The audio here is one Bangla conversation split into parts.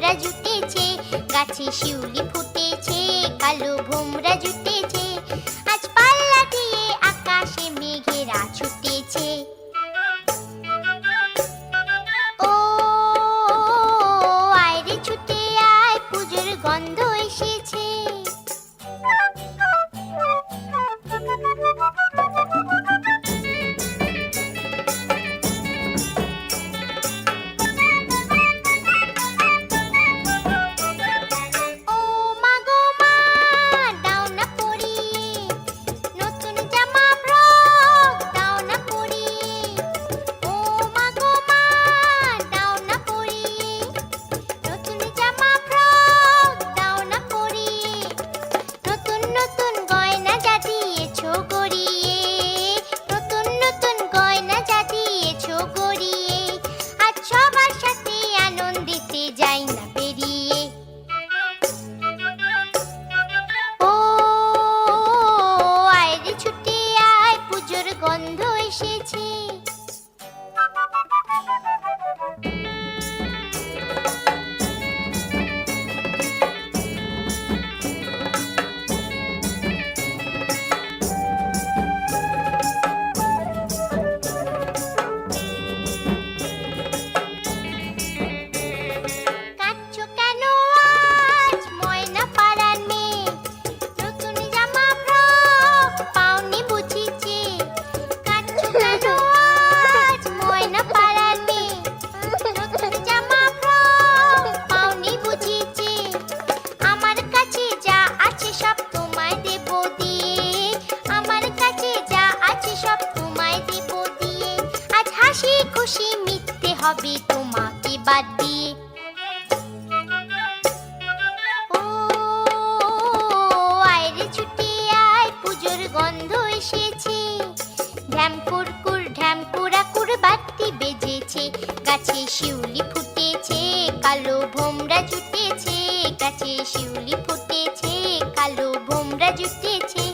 ভোমরা জুটেছে, গাছে শিউলি ফুটেছে, কালো ভোমরা জুটেছে, আজ পাল্লা দিয়ে আকাশে মেঘেরা ছুটেছে। ও আয় রে ছুটে আয়, পুজোর গন্ধ এসেছে। ও মা গো মা, দাও না পরিয়ে নতুন জামা ফ্রক, দাও না পরিয়ে। ও মা গো মা, দাও না পরিয়ে নতুন জামা ফ্রক, দাও না পরিয়ে। নতুন নতুন গয়না যা দিয়েছো গড়িয়ে, নতুন নতুন গয়না যা দিয়েছো গড়িয়ে, আজ সবার সাথে আনন্দিতে যাই না পেরিয়ে। ও আয় রে ছুটে আয়, পুজোর গন্ধ এসেছে। কাঁদছো কেন আজ ময়না পাড়ার মেয়ে, নতুন জামা ফ্রক পাওনি বুঝিছে। কাঁদছো কেন আজ ময়না পাড়ার মেয়ে, নতুন জামা ফ্রক পাওনি বুঝিছে। আমার কাছে যা আছে সব তোমায় দেব দিয়ে, আমার কাছে যা আছে সব তোমায় দেব দিয়ে, আজ হাসি খুশি মিটতে হবে তোমাকে বাদ দিয়ে। ও আয় রে ছুটে আয়, পুজোর গন্ধ এসেছে। ঢ্যাম কুরকুর ঢ্যাম কুড়াকুর বাতি বেজেছে, গাছে শিউলি ফুটেছে, কালো ভোমরা জুটেছে, গাছে শিউলি ফুটেছে, কালো ভোমরা জুটেছে,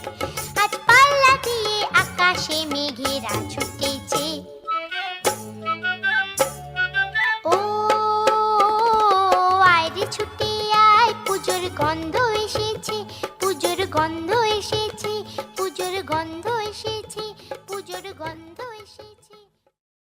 আজ পাল্লা দিয়ে আকাশে মেঘেরা ছুটেছে। ও আয় রে ছুটে আয়, পুজোর গন্ধ এসেছে, পুজোর গন্ধ